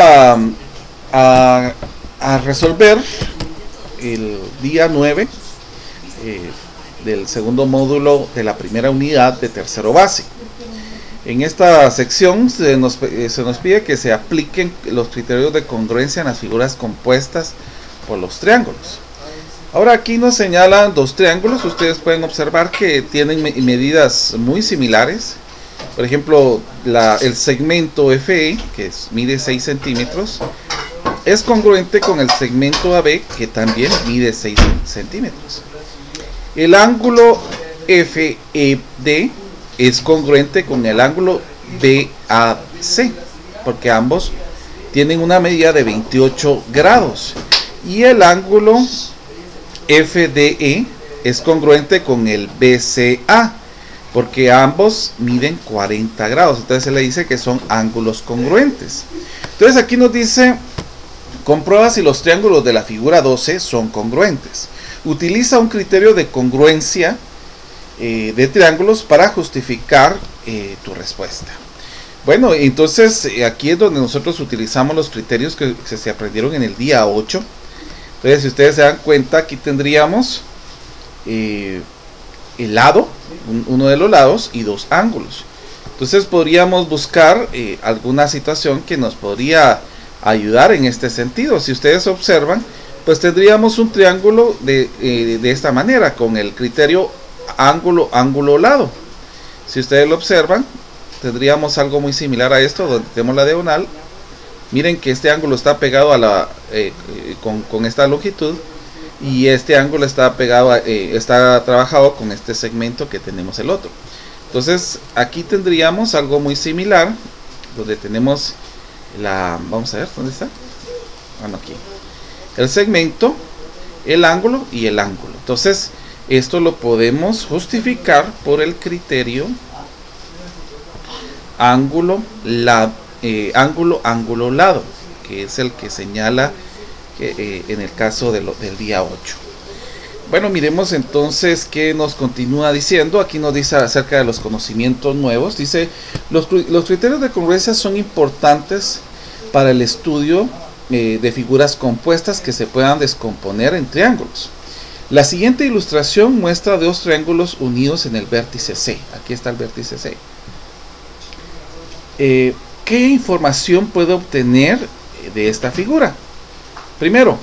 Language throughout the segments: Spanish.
a, a- a resolver el día 9 del segundo módulo de la primera unidad de tercero básico. En esta sección se nos pide que se apliquen los criterios de congruencia en las figuras compuestas por los triángulos. Ahora aquí nos señalan dos triángulos. Ustedes pueden observar que tienen medidas muy similares. Por ejemplo, el segmento FE, que mide 6 centímetros, es congruente con el segmento AB, que también mide 6 centímetros. El ángulo FED es congruente con el ángulo BAC, porque ambos tienen una medida de 28 grados. Y el ángulo FDE es congruente con el BCA, porque ambos miden 40 grados. Entonces se le dice que son ángulos congruentes. Entonces aquí nos dice: comprueba si los triángulos de la figura 12 son congruentes. Utiliza un criterio de congruencia de triángulos para justificar tu respuesta. Bueno, entonces aquí es donde nosotros utilizamos los criterios que se aprendieron en el día 8. Entonces, si ustedes se dan cuenta, aquí tendríamos el lado, uno de los lados, y dos ángulos. Entonces podríamos buscar alguna situación que nos podría ayudar en este sentido. Si ustedes observan, pues tendríamos un triángulo de esta manera, con el criterio ángulo, ángulo, lado. Si ustedes lo observan, tendríamos algo muy similar a esto, donde tenemos la diagonal. Miren que este ángulo está pegado a la con esta longitud, y este ángulo está pegado está trabajado con este segmento que tenemos el otro. Entonces aquí tendríamos algo muy similar, donde tenemos vamos a ver, ¿dónde está? Bueno, aquí el segmento, el ángulo y el ángulo. Entonces esto lo podemos justificar por el criterio ángulo, ángulo, lado, que es el que señala que, en el caso del día 8. Bueno, miremos entonces qué nos continúa diciendo. Aquí nos dice acerca de los conocimientos nuevos. Dice: los criterios de congruencia son importantes para el estudio de figuras compuestas que se puedan descomponer en triángulos. La siguiente ilustración muestra dos triángulos unidos en el vértice C. Aquí está el vértice C. ¿Qué información puedo obtener de esta figura? Primero,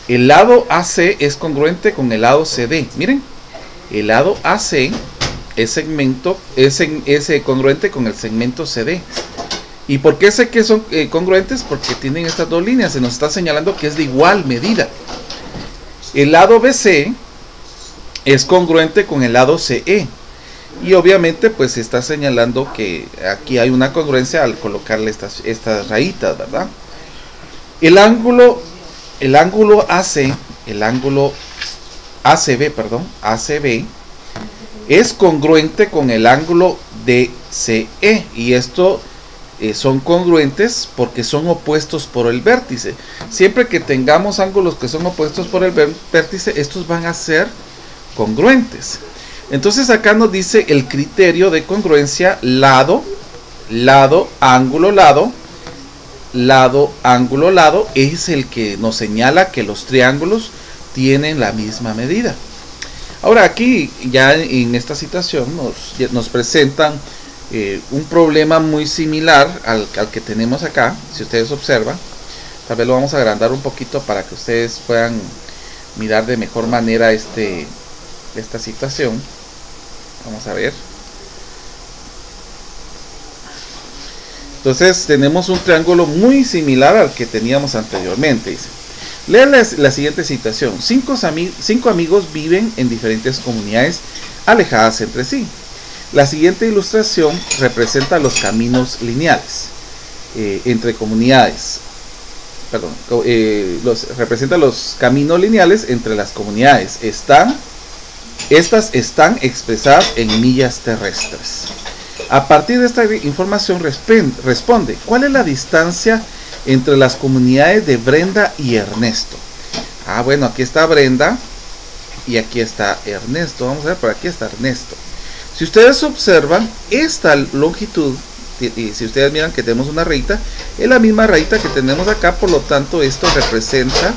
el lado AC es congruente con el lado CD. Miren, el lado AC es congruente con el segmento CD. ¿Y por qué sé que son congruentes? Porque tienen estas dos líneas. Se nos está señalando que es de igual medida. El lado BC es congruente con el lado CE. Y obviamente pues se está señalando que aquí hay una congruencia al colocarle estas rayitas, ¿verdad? El ángulo AC, el ángulo ACB es congruente con el ángulo DCE, y esto son congruentes porque son opuestos por el vértice. Siempre que tengamos ángulos que son opuestos por el vértice, estos van a ser congruentes. Entonces acá nos dice el criterio de congruencia: lado, ángulo, ángulo, lado, es el que nos señala que los triángulos tienen la misma medida. Ahora aquí ya en esta situación nos presentan un problema muy similar al que tenemos acá. Si ustedes observan, tal vez lo vamos a agrandar un poquito para que ustedes puedan mirar de mejor manera esta situación. Vamos a ver. Entonces tenemos un triángulo muy similar al que teníamos anteriormente. Dice: lea la siguiente situación. Cinco amigos viven en diferentes comunidades alejadas entre sí. La siguiente ilustración representa los caminos lineales entre comunidades. Representa los caminos lineales entre las comunidades. Estas están expresadas en millas terrestres. A partir de esta información responde: ¿cuál es la distancia entre las comunidades de Brenda y Ernesto? Bueno, aquí está Brenda y aquí está Ernesto. Vamos a ver, por aquí está Ernesto. Si ustedes observan, esta longitud y si ustedes miran que tenemos una rayita, es la misma rayita que tenemos acá, por lo tanto esto representa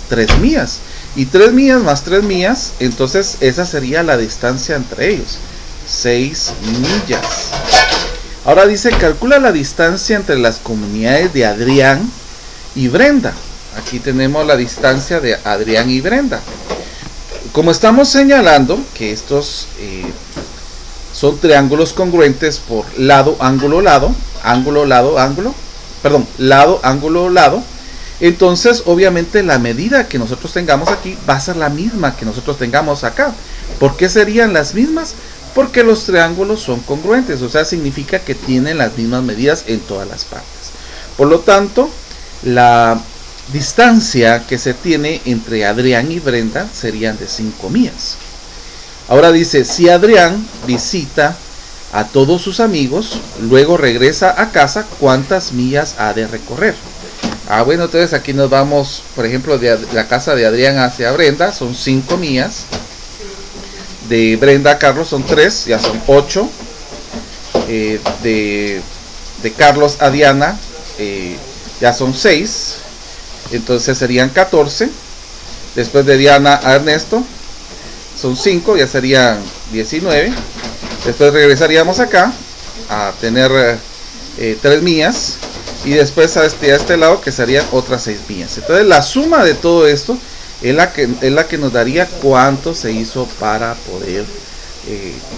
3 millas. Y 3 millas más 3 millas, entonces esa sería la distancia entre ellos, 6 millas. Ahora dice, calcula la distancia entre las comunidades de Adrián y Brenda. Aquí tenemos la distancia de Adrián y Brenda. Como estamos señalando que estos son triángulos congruentes por lado, ángulo, lado, ángulo, lado, ángulo, perdón, lado, ángulo, lado, entonces obviamente la medida que nosotros tengamos aquí va a ser la misma que nosotros tengamos acá. ¿Por qué serían las mismas? Porque los triángulos son congruentes, o sea, significa que tienen las mismas medidas en todas las partes. Por lo tanto, la distancia que se tiene entre Adrián y Brenda serían de 5 millas. Ahora dice, si Adrián visita a todos sus amigos, luego regresa a casa, ¿cuántas millas ha de recorrer? Bueno, entonces aquí nos vamos, por ejemplo, de la casa de Adrián hacia Brenda, son 5 millas. De Brenda a Carlos son 3, ya son 8. De Carlos a Diana ya son 6, entonces serían 14. Después de Diana a Ernesto son 5, ya serían 19. Después regresaríamos acá a tener 3 millas. Y después a este lado, que serían otras 6 millas. Entonces la suma de todo esto es la que nos daría cuánto se hizo para poder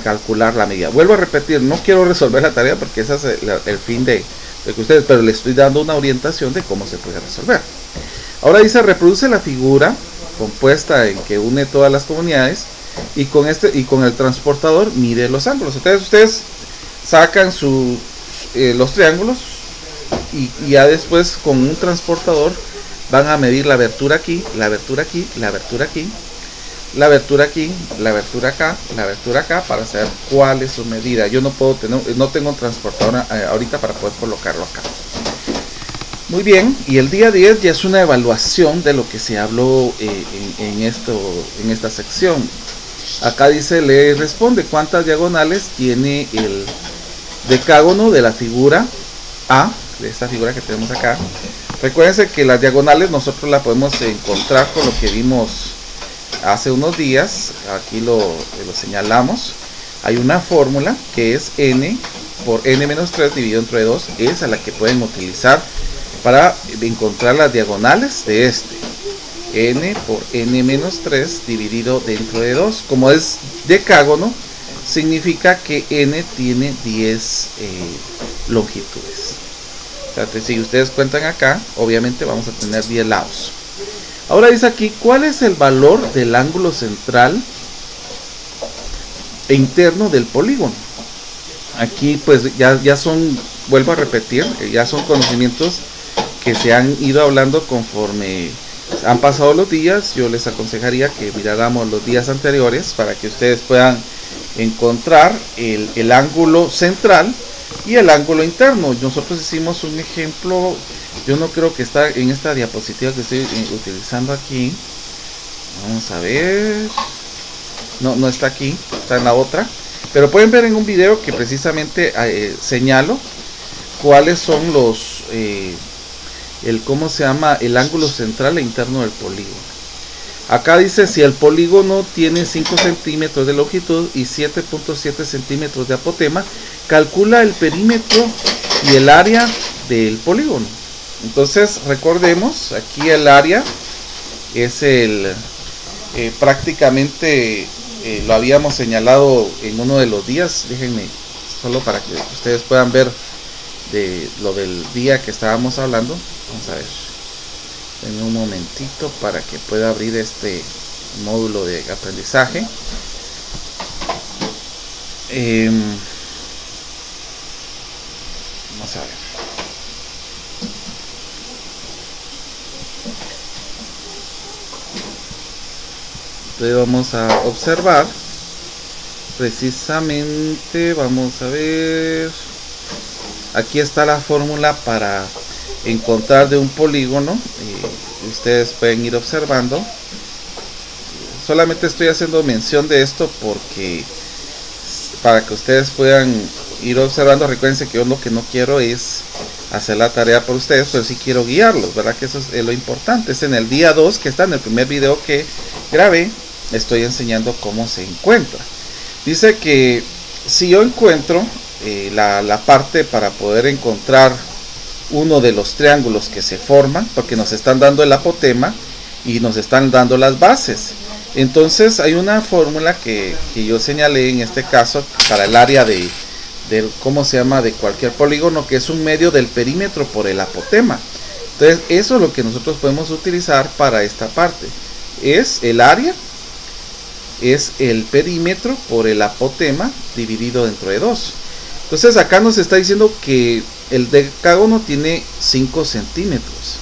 calcular la medida. Vuelvo a repetir, no quiero resolver la tarea porque ese es el fin de que ustedes, pero les estoy dando una orientación de cómo se puede resolver. Ahora dice, reproduce la figura compuesta en que une todas las comunidades y con el transportador mide los ángulos. Entonces ustedes sacan los triángulos y ya después con un transportador van a medir la abertura aquí, la abertura aquí, la abertura aquí, la abertura aquí, la abertura acá, la abertura acá, para saber cuál es su medida. Yo no tengo un transportador ahorita para poder colocarlo acá. Muy bien, y el día 10 ya es una evaluación de lo que se habló en esta sección. Acá dice, le responde cuántas diagonales tiene el decágono de la figura A, de esta figura que tenemos acá. Recuérdense que las diagonales nosotros la podemos encontrar con lo que vimos hace unos días. Aquí lo señalamos. Hay una fórmula que es n por n menos 3 dividido entre 2. Esa es la que pueden utilizar para encontrar las diagonales de este. N por n menos 3 dividido dentro de 2. Como es decágono, significa que n tiene 10 longitudes. O sea, si ustedes cuentan acá, obviamente vamos a tener 10 lados. Ahora dice aquí, ¿cuál es el valor del ángulo central e interno del polígono? Aquí pues ya son, vuelvo a repetir, ya son conocimientos que se han ido hablando conforme han pasado los días. Yo les aconsejaría que miráramos los días anteriores para que ustedes puedan encontrar el ángulo central y el ángulo interno. Nosotros hicimos un ejemplo, yo no creo que está en esta diapositiva que estoy utilizando aquí. Vamos a ver, no está aquí, está en la otra, pero pueden ver en un video que precisamente señalo cuáles son ¿cómo se llama? El ángulo central e interno del polígono. Acá dice, si el polígono tiene 5 centímetros de longitud y 7.7 centímetros de apotema, calcula el perímetro y el área del polígono. Entonces recordemos, aquí el área es prácticamente lo habíamos señalado en uno de los días. Déjenme, solo para que ustedes puedan ver de lo del día que estábamos hablando. Vamos a ver en un momentito para que pueda abrir este módulo de aprendizaje. Vamos a ver. Entonces vamos a observar precisamente, vamos a ver, aquí está la fórmula para encontrar de un polígono. Ustedes pueden ir observando. Solamente estoy haciendo mención de esto porque para que ustedes puedan ir observando. Recuerden que yo lo que no quiero es hacer la tarea por ustedes, pero sí quiero guiarlos, ¿verdad? Que eso es lo importante. Es en el día 2, que está en el primer video que grabé, estoy enseñando cómo se encuentra. Dice que si yo encuentro la parte para poder encontrar uno de los triángulos que se forman, porque nos están dando el apotema y nos están dando las bases. Entonces hay una fórmula que yo señalé en este caso para el área de ¿cómo se llama? De cualquier polígono, que es un medio del perímetro por el apotema. Entonces eso es lo que nosotros podemos utilizar para esta parte. Es el área, es el perímetro por el apotema dividido dentro de 2. Entonces acá nos está diciendo que el decágono tiene 5 centímetros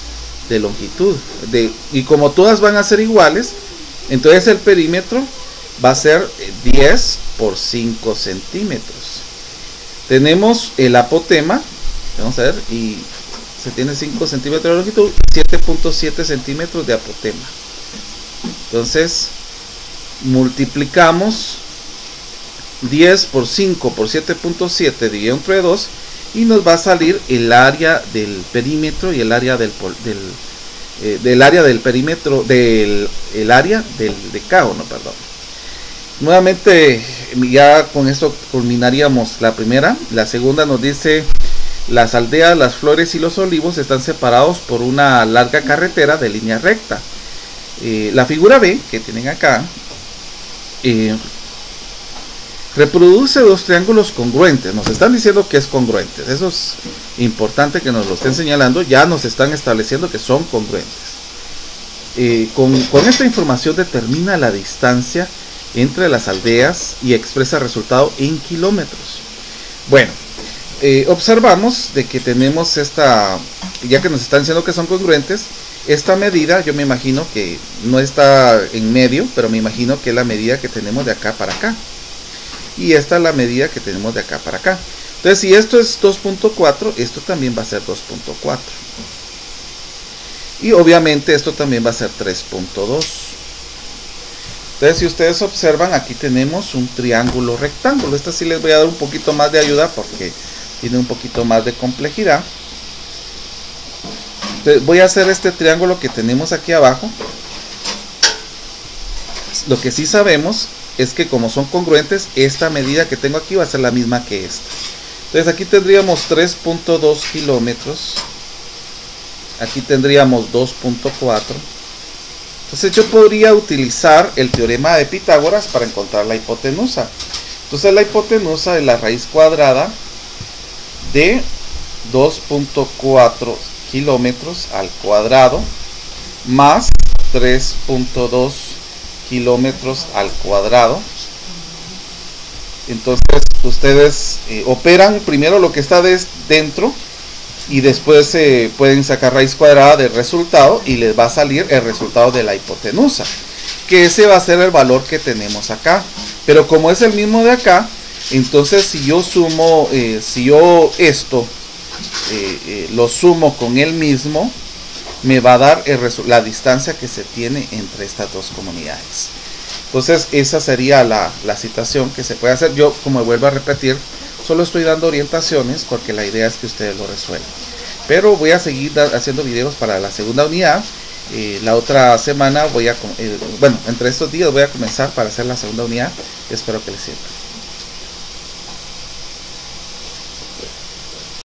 de longitud, y como todas van a ser iguales, entonces el perímetro va a ser 10 por 5 centímetros. Tenemos el apotema, vamos a ver, y se tiene 5 centímetros de longitud, 7.7 centímetros de apotema. Entonces multiplicamos 10 por 5 por 7.7 dividido entre 2 y nos va a salir el área del perímetro y el área del área del perímetro del área del decágono, perdón. Nuevamente, ya con esto culminaríamos la primera. La segunda nos dice: las aldeas, las flores y los olivos están separados por una larga carretera de línea recta. La figura B que tienen acá reproduce dos triángulos congruentes. Nos están diciendo que es congruente. Eso es importante que nos lo estén señalando. Ya nos están estableciendo que son congruentes. Con esta información determina la distancia entre las aldeas y expresa el resultado en kilómetros. Bueno, observamos de que tenemos esta, ya que nos están diciendo que son congruentes, esta medida yo me imagino que no está en medio, pero me imagino que es la medida que tenemos de acá para acá. Y esta es la medida que tenemos de acá para acá. Entonces, si esto es 2.4, esto también va a ser 2.4. Y obviamente esto también va a ser 3.2. Entonces, si ustedes observan, aquí tenemos un triángulo rectángulo. Esta sí les voy a dar un poquito más de ayuda porque tiene un poquito más de complejidad. Entonces, voy a hacer este triángulo que tenemos aquí abajo. Lo que sí sabemos es que como son congruentes, esta medida que tengo aquí va a ser la misma que esta. Entonces aquí tendríamos 3.2 kilómetros. Aquí tendríamos 2.4. Entonces yo podría utilizar el teorema de Pitágoras para encontrar la hipotenusa. Entonces la hipotenusa es la raíz cuadrada de 2.4 kilómetros al cuadrado más 3.2 kilómetros al cuadrado. Entonces ustedes operan primero lo que está dentro y después pueden sacar raíz cuadrada del resultado y les va a salir el resultado de la hipotenusa, que ese va a ser el valor que tenemos acá. Pero como es el mismo de acá, entonces si yo sumo, si yo esto lo sumo con el mismo, me va a dar la distancia que se tiene entre estas dos comunidades. Entonces esa sería la situación que se puede hacer. Yo, como vuelvo a repetir, solo estoy dando orientaciones porque la idea es que ustedes lo resuelvan. Pero voy a seguir haciendo videos para la segunda unidad. La otra semana voy a, bueno, entre estos días voy a comenzar para hacer la segunda unidad. Espero que les sirva.